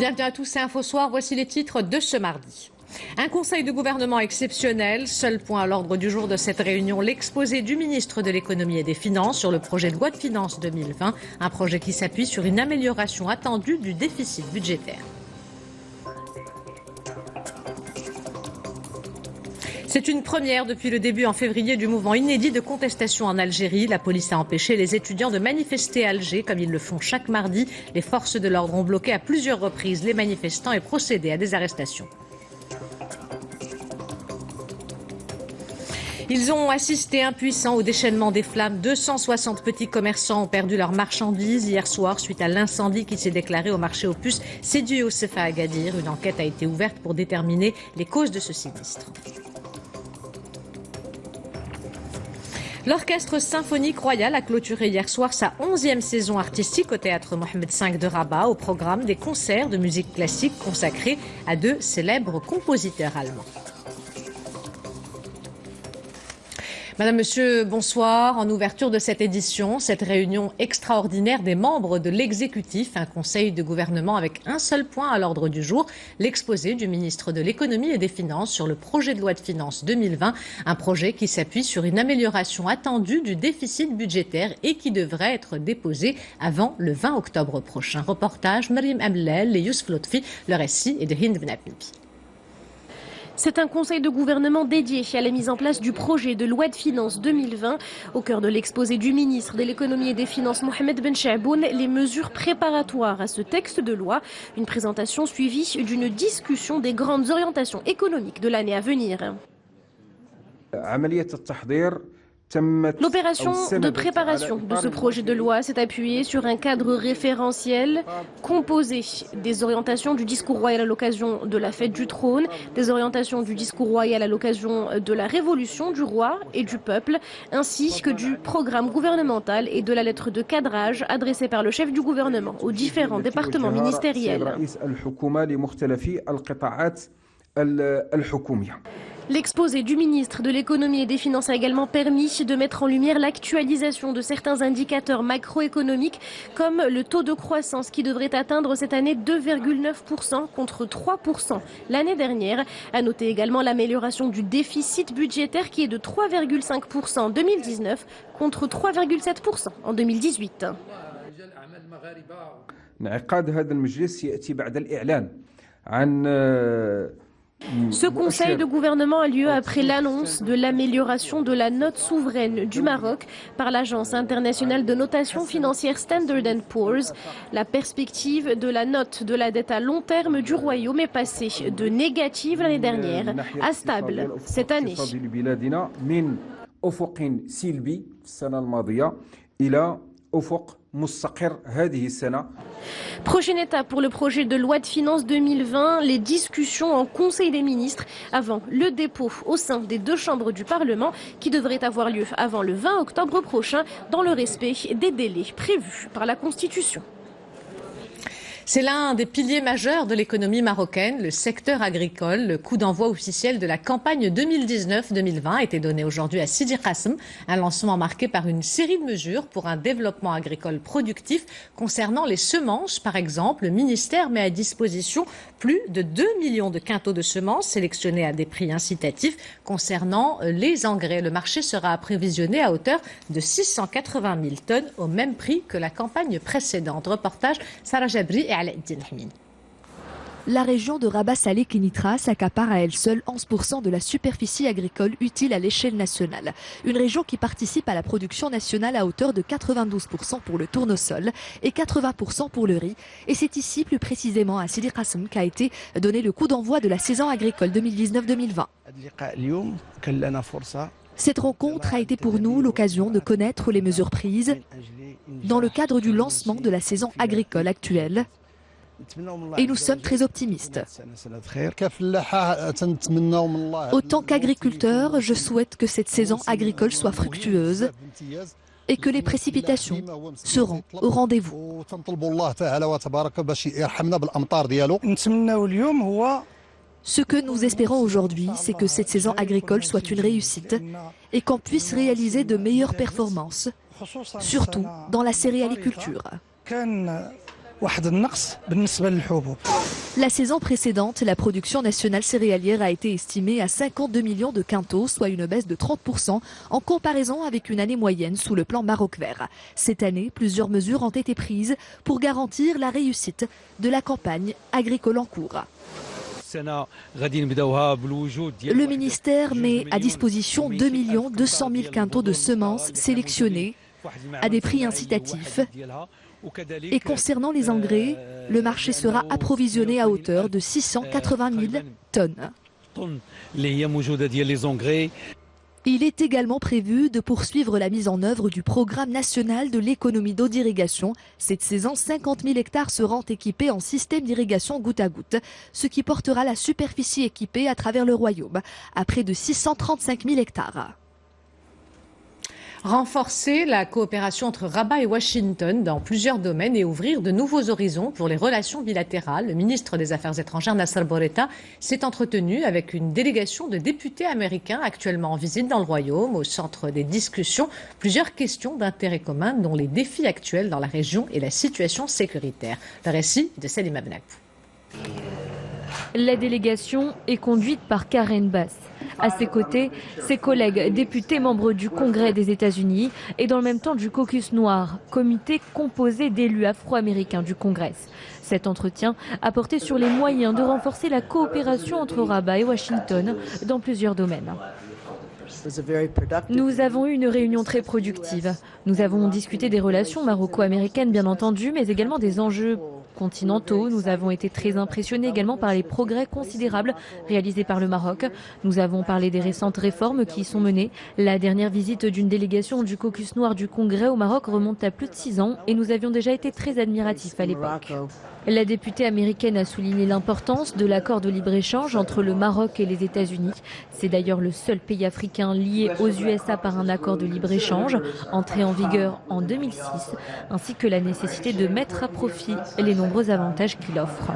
Bienvenue à tous, c'est Info Soir. Voici les titres de ce mardi. Un conseil de gouvernement exceptionnel. Seul point à l'ordre du jour de cette réunion, l'exposé du ministre de l'économie et des finances sur le projet de loi de finances 2020. Un projet qui s'appuie sur une amélioration attendue du déficit budgétaire. C'est une première depuis le début en février du mouvement inédit de contestation en Algérie. La police a empêché les étudiants de manifester à Alger comme ils le font chaque mardi. Les forces de l'ordre ont bloqué à plusieurs reprises les manifestants et procédé à des arrestations. Ils ont assisté impuissants au déchaînement des flammes. 260 petits commerçants ont perdu leurs marchandises hier soir suite à l'incendie qui s'est déclaré au marché aux puces Sidi Youssef à Agadir. Une enquête a été ouverte pour déterminer les causes de ce sinistre. L'Orchestre symphonique royal a clôturé hier soir sa 11e saison artistique au théâtre Mohamed V de Rabat. Au programme, des concerts de musique classique consacrés à deux célèbres compositeurs allemands. Madame, Monsieur, bonsoir. En ouverture de cette édition, cette réunion extraordinaire des membres de l'exécutif, un conseil de gouvernement avec un seul point à l'ordre du jour, l'exposé du ministre de l'économie et des finances sur le projet de loi de finances 2020, un projet qui s'appuie sur une amélioration attendue du déficit budgétaire et qui devrait être déposé avant le 20 octobre prochain. Reportage Maryam Amlel et Youssef Lotfi, le récit est de Hind Benapilbi. C'est un conseil de gouvernement dédié à la mise en place du projet de loi de finances 2020. Au cœur de l'exposé du ministre de l'économie et des finances Mohamed Ben Chaboun, les mesures préparatoires à ce texte de loi. Une présentation suivie d'une discussion des grandes orientations économiques de l'année à venir. L'opération de préparation de ce projet de loi s'est appuyée sur un cadre référentiel composé des orientations du discours royal à l'occasion de la fête du trône, des orientations du discours royal à l'occasion de la révolution du roi et du peuple, ainsi que du programme gouvernemental et de la lettre de cadrage adressée par le chef du gouvernement aux différents départements ministériels. L'exposé du ministre de l'économie et des finances a également permis de mettre en lumière l'actualisation de certains indicateurs macroéconomiques comme le taux de croissance qui devrait atteindre cette année 2,9% contre 3% l'année dernière. À noter également l'amélioration du déficit budgétaire qui est de 3,5% en 2019 contre 3,7% en 2018. Ce conseil de gouvernement a lieu après l'annonce de l'amélioration de la note souveraine du Maroc par l'agence internationale de notation financière Standard & Poor's. La perspective de la note de la dette à long terme du royaume est passée de négative l'année dernière à stable cette année. Prochaine étape pour le projet de loi de finances 2020, les discussions en Conseil des ministres avant le dépôt au sein des deux chambres du Parlement qui devrait avoir lieu avant le 20 octobre prochain dans le respect des délais prévus par la Constitution. C'est l'un des piliers majeurs de l'économie marocaine, le secteur agricole. Le coup d'envoi officiel de la campagne 2019-2020 a été donné aujourd'hui à Sidi Qassem, un lancement marqué par une série de mesures pour un développement agricole productif. Concernant les semences, par exemple, le ministère met à disposition plus de 2 millions de quintaux de semences sélectionnés à des prix incitatifs. Concernant les engrais, le marché sera apprévisionné à hauteur de 680 000 tonnes au même prix que la campagne précédente. Reportage Sarah Jabri et La région de Rabat-Salé-Kénitra s'accapare à elle seule 11% de la superficie agricole utile à l'échelle nationale. Une région qui participe à la production nationale à hauteur de 92% pour le tournesol et 80% pour le riz. Et c'est ici, plus précisément à Sidi Qassem, qu'a été donné le coup d'envoi de la saison agricole 2019-2020. Cette rencontre a été pour nous l'occasion de connaître les mesures prises dans le cadre du lancement de la saison agricole actuelle. Et nous sommes très optimistes. Autant qu'agriculteur, je souhaite que cette saison agricole soit fructueuse et que les précipitations seront au rendez-vous. Ce que nous espérons aujourd'hui, c'est que cette saison agricole soit une réussite et qu'on puisse réaliser de meilleures performances, surtout dans la céréaliculture. La saison précédente, la production nationale céréalière a été estimée à 52 millions de quintaux, soit une baisse de 30% en comparaison avec une année moyenne sous le plan Maroc vert. Cette année, plusieurs mesures ont été prises pour garantir la réussite de la campagne agricole en cours. Le ministère met à disposition 2 200 000 quintaux de semences sélectionnées à des prix incitatifs. Et concernant les engrais, le marché sera approvisionné à hauteur de 680 000 tonnes. Il est également prévu de poursuivre la mise en œuvre du programme national de l'économie d'eau d'irrigation. Cette saison, 50 000 hectares seront équipés en système d'irrigation goutte à goutte, ce qui portera la superficie équipée à travers le royaume à près de 635 000 hectares. Renforcer la coopération entre Rabat et Washington dans plusieurs domaines et ouvrir de nouveaux horizons pour les relations bilatérales. Le ministre des Affaires étrangères Nasser Bourita s'est entretenu avec une délégation de députés américains actuellement en visite dans le royaume. Au centre des discussions, plusieurs questions d'intérêt commun dont les défis actuels dans la région et la situation sécuritaire. Le récit de Salima Benabou. La délégation est conduite par Karen Bass. À ses côtés, ses collègues députés membres du Congrès des États-Unis et dans le même temps du Caucus Noir, comité composé d'élus afro-américains du Congrès. Cet entretien a porté sur les moyens de renforcer la coopération entre Rabat et Washington dans plusieurs domaines. Nous avons eu une réunion très productive. Nous avons discuté des relations maroco-américaines bien entendu, mais également des enjeux continentaux. Nous avons été très impressionnés également par les progrès considérables réalisés par le Maroc. Nous avons parlé des récentes réformes qui y sont menées. La dernière visite d'une délégation du Caucus Noir du Congrès au Maroc remonte à plus de 6 ans et nous avions déjà été très admiratifs à l'époque. La députée américaine a souligné l'importance de l'accord de libre-échange entre le Maroc et les États-Unis. C'est d'ailleurs le seul pays africain lié aux USA par un accord de libre-échange, entré en vigueur en 2006, ainsi que la nécessité de mettre à profit les nombreux avantages qu'il offre.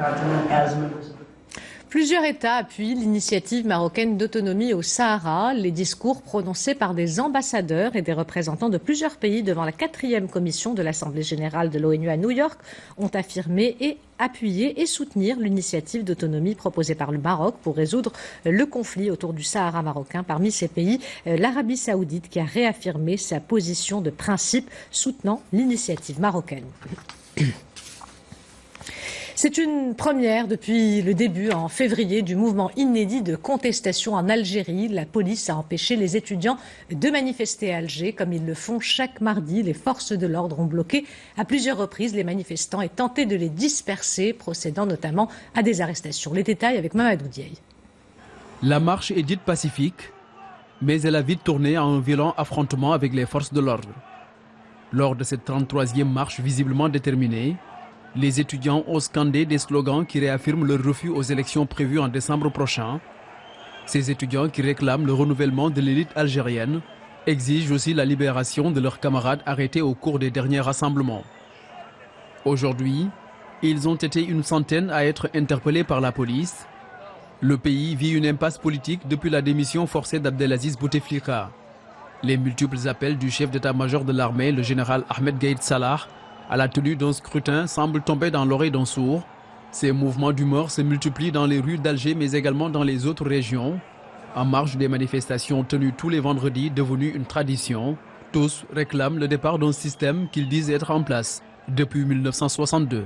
Plusieurs États appuient l'initiative marocaine d'autonomie au Sahara. Les discours prononcés par des ambassadeurs et des représentants de plusieurs pays devant la 4e commission de l'Assemblée générale de l'ONU à New York ont affirmé et appuyé et soutenir l'initiative d'autonomie proposée par le Maroc pour résoudre le conflit autour du Sahara marocain. Parmi ces pays, l'Arabie saoudite qui a réaffirmé sa position de principe soutenant l'initiative marocaine. C'est une première depuis le début, en février, du mouvement inédit de contestation en Algérie. La police a empêché les étudiants de manifester à Alger, comme ils le font chaque mardi. Les forces de l'ordre ont bloqué à plusieurs reprises les manifestants et tenté de les disperser, procédant notamment à des arrestations. Les détails avec Mamadou Diaye. La marche est dite pacifique, mais elle a vite tourné en un violent affrontement avec les forces de l'ordre. Lors de cette 33e marche visiblement déterminée, les étudiants ont scandé des slogans qui réaffirment leur refus aux élections prévues en décembre prochain. Ces étudiants qui réclament le renouvellement de l'élite algérienne exigent aussi la libération de leurs camarades arrêtés au cours des derniers rassemblements. Aujourd'hui, ils ont été une centaine à être interpellés par la police. Le pays vit une impasse politique depuis la démission forcée d'Abdelaziz Bouteflika. Les multiples appels du chef d'état-major de l'armée, le général Ahmed Gaïd Salah, à la tenue d'un scrutin semble tomber dans l'oreille d'un sourd. Ces mouvements d'humeur se multiplient dans les rues d'Alger mais également dans les autres régions. En marge des manifestations tenues tous les vendredis, devenues une tradition, tous réclament le départ d'un système qu'ils disent être en place depuis 1962.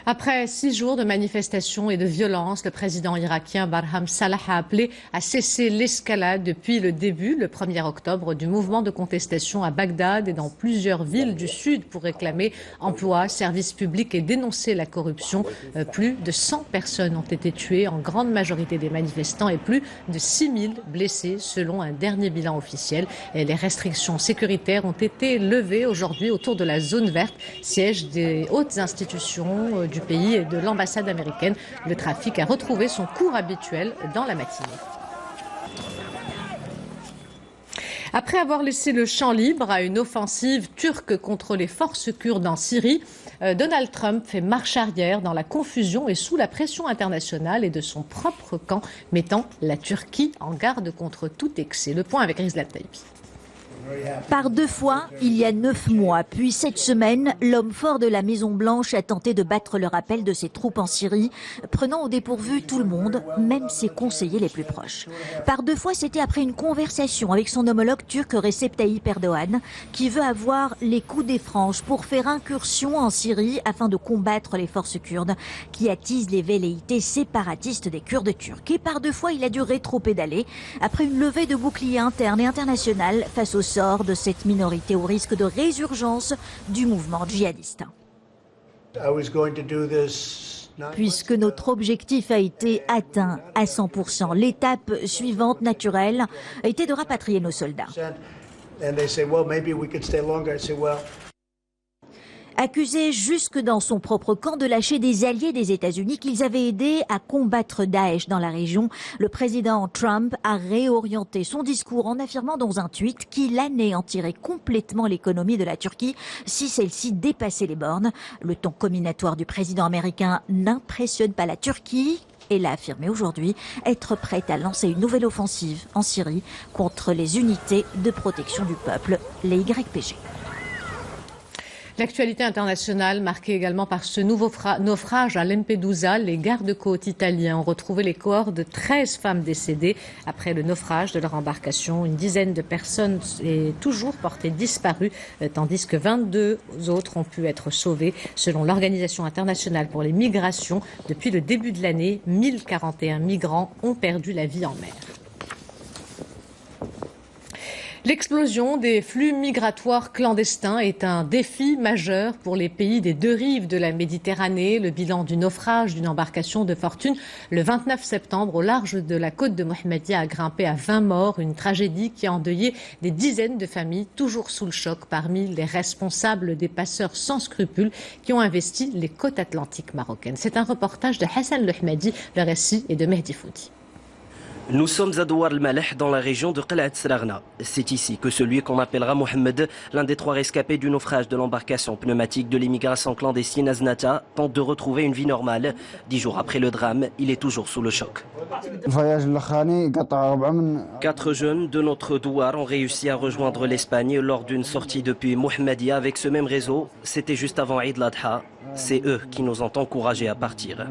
Après 6 jours de manifestations et de violences, le président irakien Barham Salah a appelé à cesser l'escalade depuis le début, le 1er octobre, du mouvement de contestation à Bagdad et dans plusieurs villes du sud pour réclamer emploi, services publics et dénoncer la corruption. Plus de 100 personnes ont été tuées, en grande majorité des manifestants, et plus de 6000 blessés selon un dernier bilan officiel. Et les restrictions sécuritaires ont été levées aujourd'hui autour de la zone verte, siège des hautes institutions du pays et de l'ambassade américaine. Le trafic a retrouvé son cours habituel dans la matinée. Après avoir laissé le champ libre à une offensive turque contre les forces kurdes en Syrie, Donald Trump fait marche arrière dans la confusion et sous la pression internationale et de son propre camp, mettant la Turquie en garde contre tout excès. Le point avec Rizlat Taïbi. Par 2 fois, il y a 9 mois, puis cette semaine, l'homme fort de la Maison-Blanche a tenté de battre le rappel de ses troupes en Syrie, prenant au dépourvu tout le monde, même ses conseillers les plus proches. Par 2 fois, c'était après une conversation avec son homologue turc Recep Tayyip Erdogan, qui veut avoir les coups des franges pour faire incursion en Syrie afin de combattre les forces kurdes qui attisent les velléités séparatistes des Kurdes turcs. Et par 2 fois, il a dû rétropédaler après une levée de bouclier interne et international face au sort de cette minorité au risque de résurgence du mouvement djihadiste. Puisque notre objectif a été atteint à 100%, l'étape suivante naturelle a été de rapatrier nos soldats. Accusé jusque dans son propre camp de lâcher des alliés des États-Unis qu'ils avaient aidé à combattre Daesh dans la région, le président Trump a réorienté son discours en affirmant dans un tweet qu'il anéantirait complètement l'économie de la Turquie si celle-ci dépassait les bornes. Le ton comminatoire du président américain n'impressionne pas la Turquie. Elle a affirmé aujourd'hui être prête à lancer une nouvelle offensive en Syrie contre les unités de protection du peuple, les YPG. L'actualité internationale marquée également par ce nouveau naufrage à Lampedusa. Les gardes-côtes italiens ont retrouvé les corps de 13 femmes décédées après le naufrage de leur embarcation. Une dizaine de personnes est toujours portée disparue, tandis que 22 autres ont pu être sauvées. Selon l'Organisation internationale pour les migrations, depuis le début de l'année, 1041 migrants ont perdu la vie en mer. L'explosion des flux migratoires clandestins est un défi majeur pour les pays des 2 rives de la Méditerranée. Le bilan du naufrage d'une embarcation de fortune le 29 septembre au large de la côte de Mohammedia a grimpé à 20 morts. Une tragédie qui a endeuillé des dizaines de familles toujours sous le choc parmi les responsables des passeurs sans scrupules qui ont investi les côtes atlantiques marocaines. C'est un reportage de Hassan Lohmadi, le récit est de Mehdi Foudi. Nous sommes à Douar el-Maleh dans la région de Qalat Sragna. C'est ici que celui qu'on appellera Mohamed, l'un des 3 rescapés du naufrage de l'embarcation pneumatique de l'immigration clandestine Aznata, tente de retrouver une vie normale. 10 jours après le drame, il est toujours sous le choc. 4 jeunes de notre Douar ont réussi à rejoindre l'Espagne lors d'une sortie depuis Mohammedia avec ce même réseau. C'était juste avant Eid al-Adha. C'est eux qui nous ont encouragés à partir.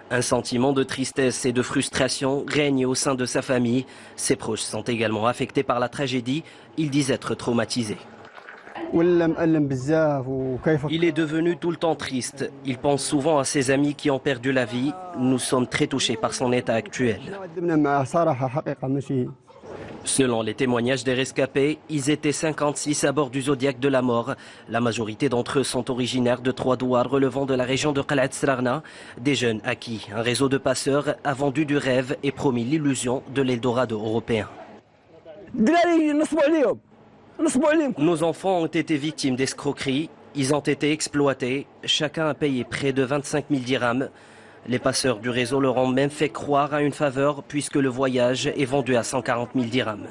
Un sentiment de tristesse et de frustration règne au sein de sa famille. Ses proches sont également affectés par la tragédie. Ils disent être traumatisés. Il est devenu tout le temps triste. Il pense souvent à ses amis qui ont perdu la vie. Nous sommes très touchés par son état actuel. Selon les témoignages des rescapés, ils étaient 56 à bord du Zodiac de la mort. La majorité d'entre eux sont originaires de 3 douars relevant de la région de Qalat Sragna. Des jeunes à qui un réseau de passeurs a vendu du rêve et promis l'illusion de l'Eldorado européen. Nos enfants ont été victimes d'escroqueries. Ils ont été exploités. Chacun a payé près de 25 000 dirhams. Les passeurs du réseau leur ont même fait croire à une faveur puisque le voyage est vendu à 140 000 dirhams.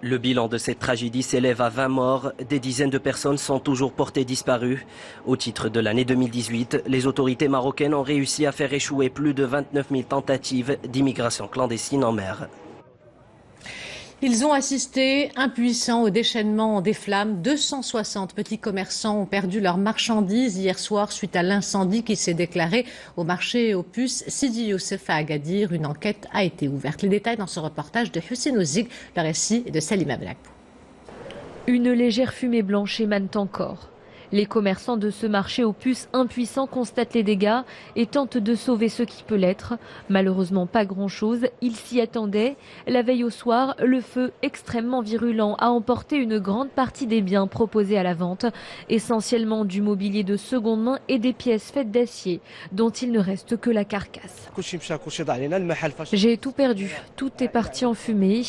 Le bilan de cette tragédie s'élève à 20 morts. Des dizaines de personnes sont toujours portées disparues. Au titre de l'année 2018, les autorités marocaines ont réussi à faire échouer plus de 29 000 tentatives d'immigration clandestine en mer. Ils ont assisté, impuissants, au déchaînement des flammes. 260 petits commerçants ont perdu leurs marchandises hier soir suite à l'incendie qui s'est déclaré au marché aux puces Sidi Youssef à Agadir. Une enquête a été ouverte. Les détails dans ce reportage de Hussein Ouzig, le récit est de Salima Blakbou. Une légère fumée blanche émane encore. Les commerçants de ce marché aux puces impuissants constatent les dégâts et tentent de sauver ce qui peut l'être. Malheureusement pas grand-chose, ils s'y attendaient. La veille au soir, le feu extrêmement virulent a emporté une grande partie des biens proposés à la vente, essentiellement du mobilier de seconde main et des pièces faites d'acier, dont il ne reste que la carcasse. J'ai tout perdu, tout est parti en fumée.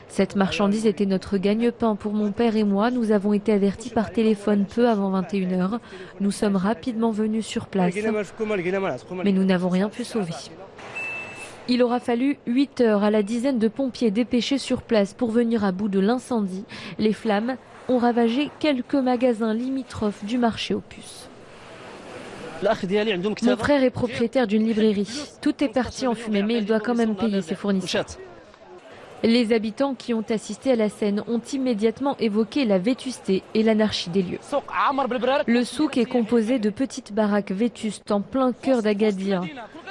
Cette marchandise était notre gagne-pain pour mon père et moi. Nous avons été avertis par téléphone peu avant 21 h. Nous sommes rapidement venus sur place, mais nous n'avons rien pu sauver. Il aura fallu 8 heures à la dizaine de pompiers dépêchés sur place pour venir à bout de l'incendie. Les flammes ont ravagé quelques magasins limitrophes du marché aux puces. Mon frère est propriétaire d'une librairie. Tout est parti en fumée, mais il doit quand même payer ses fournisseurs. Les habitants qui ont assisté à la scène ont immédiatement évoqué la vétusté et l'anarchie des lieux. Le souk est composé de petites baraques vétustes en plein cœur d'Agadir.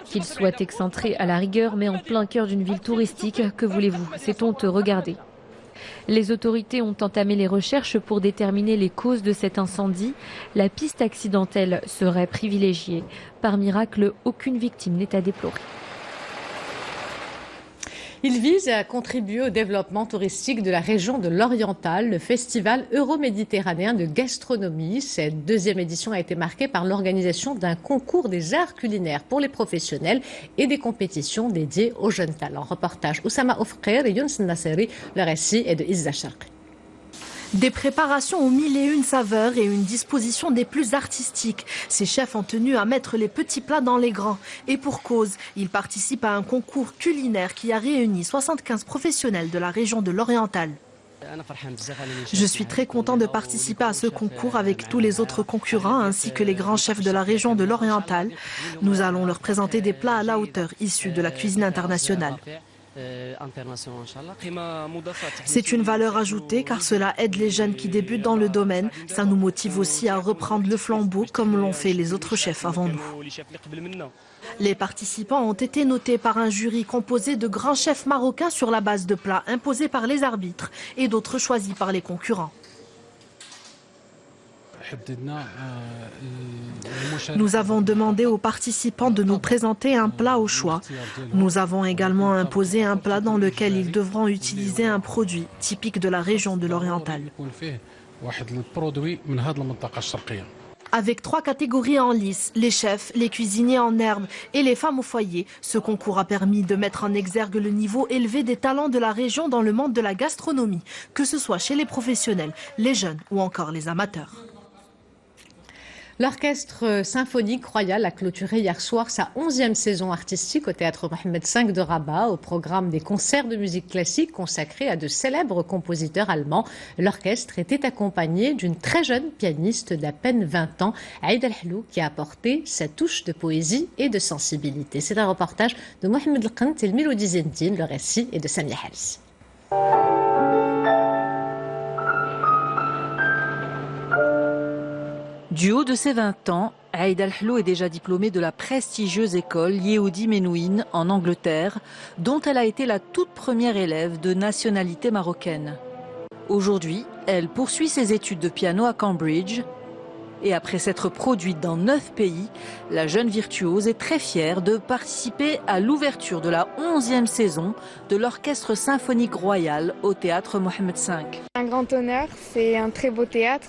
Qu'il soit excentré à la rigueur, mais en plein cœur d'une ville touristique, que voulez-vous, c'est honteux, regardez. Les autorités ont entamé les recherches pour déterminer les causes de cet incendie. La piste accidentelle serait privilégiée. Par miracle, aucune victime n'est à déplorer. Il vise à contribuer au développement touristique de la région de l'Oriental, le festival euro-méditerranéen de gastronomie. Cette deuxième édition a été marquée par l'organisation d'un concours des arts culinaires pour les professionnels et des compétitions dédiées aux jeunes talents. Reportage Oussama Oufkir et Younes Nasseri, le récit est de Izza Sharqi. Des préparations aux 1001 saveurs et une disposition des plus artistiques. Ces chefs ont tenu à mettre les petits plats dans les grands. Et pour cause, ils participent à un concours culinaire qui a réuni 75 professionnels de la région de l'Oriental. Je suis très content de participer à ce concours avec tous les autres concurrents ainsi que les grands chefs de la région de l'Oriental. Nous allons leur présenter des plats à la hauteur issus de la cuisine internationale. C'est une valeur ajoutée car cela aide les jeunes qui débutent dans le domaine. Ça nous motive aussi à reprendre le flambeau comme l'ont fait les autres chefs avant nous. Les participants ont été notés par un jury composé de grands chefs marocains sur la base de plats imposés par les arbitres et d'autres choisis par les concurrents. Nous avons demandé aux participants de nous présenter un plat au choix. Nous avons également imposé un plat dans lequel ils devront utiliser un produit typique de la région de l'Oriental. Avec 3 catégories en lice, les chefs, les cuisiniers en herbe et les femmes au foyer, ce concours a permis de mettre en exergue le niveau élevé des talents de la région dans le monde de la gastronomie, que ce soit chez les professionnels, les jeunes ou encore les amateurs. L'Orchestre symphonique royal a clôturé hier soir sa 11e saison artistique au théâtre Mohamed V de Rabat, au programme des concerts de musique classique consacrés à de célèbres compositeurs allemands. L'orchestre était accompagné d'une très jeune pianiste d'à peine 20 ans, Aïda El-Hlou, qui a apporté sa touche de poésie et de sensibilité. C'est un reportage de Mohamed El-Qant et Mélodie Zentine, le récit est de Samia Hals. Du haut de ses 20 ans, Aïda El-Hlou est déjà diplômée de la prestigieuse école Yehudi Menuhin en Angleterre, dont elle a été la toute première élève de nationalité marocaine. Aujourd'hui, elle poursuit ses études de piano à Cambridge. Et après s'être produite dans 9 pays, la jeune virtuose est très fière de participer à l'ouverture de la 11e saison de l'Orchestre symphonique royal au théâtre Mohamed V. Un grand honneur, c'est un très beau théâtre.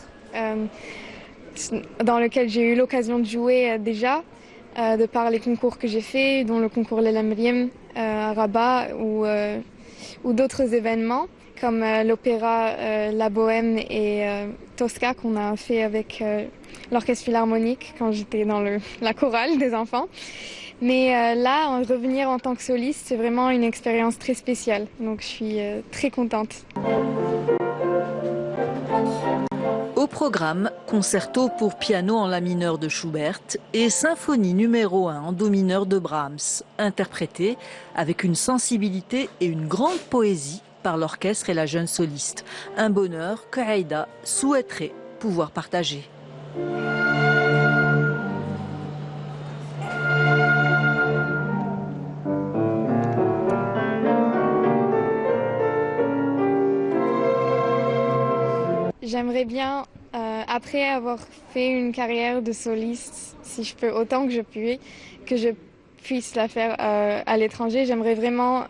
Dans lequel j'ai eu l'occasion de jouer déjà, de par les concours que j'ai faits, dont le concours Leila Meriem à Rabat ou d'autres événements, comme l'opéra La Bohème et Tosca qu'on a fait avec l'orchestre philharmonique quand j'étais dans la chorale des enfants. Mais là, revenir en tant que soliste, c'est vraiment une expérience très spéciale, donc je suis très contente. Au programme, concerto pour piano en la mineur de Schubert et symphonie numéro 1 en do mineur de Brahms, interprétée avec une sensibilité et une grande poésie par l'orchestre et la jeune soliste. Un bonheur que Aïda souhaiterait pouvoir partager. J'aimerais bien, après avoir fait une carrière de soliste, si je peux, autant que je puisse la faire à l'étranger, j'aimerais vraiment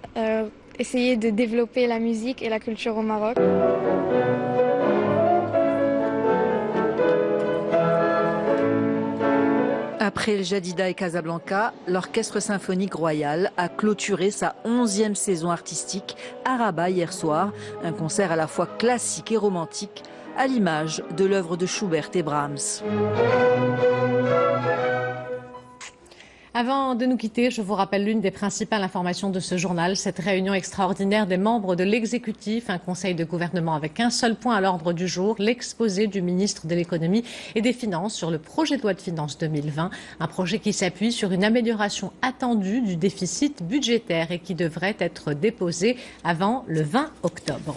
essayer de développer la musique et la culture au Maroc. Après El Jadida et Casablanca, l'Orchestre symphonique royal a clôturé sa 11e saison artistique à Rabat hier soir. Un concert à la fois classique et romantique, à l'image de l'œuvre de Schubert et Brahms. Avant de nous quitter, je vous rappelle l'une des principales informations de ce journal, cette réunion extraordinaire des membres de l'exécutif, un conseil de gouvernement avec un seul point à l'ordre du jour, l'exposé du ministre de l'économie et des finances sur le projet de loi de finances 2020, un projet qui s'appuie sur une amélioration attendue du déficit budgétaire et qui devrait être déposé avant le 20 octobre.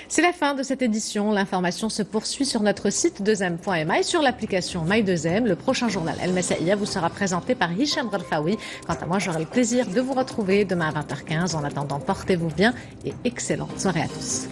C'est la fin de cette édition. L'information se poursuit sur notre site 2m.ma et sur l'application My2M. Le prochain journal El Messaïa vous sera présenté par Hicham Gharfaoui. Quant à moi, j'aurai le plaisir de vous retrouver demain à 20h15. En attendant, portez-vous bien et excellente soirée à tous.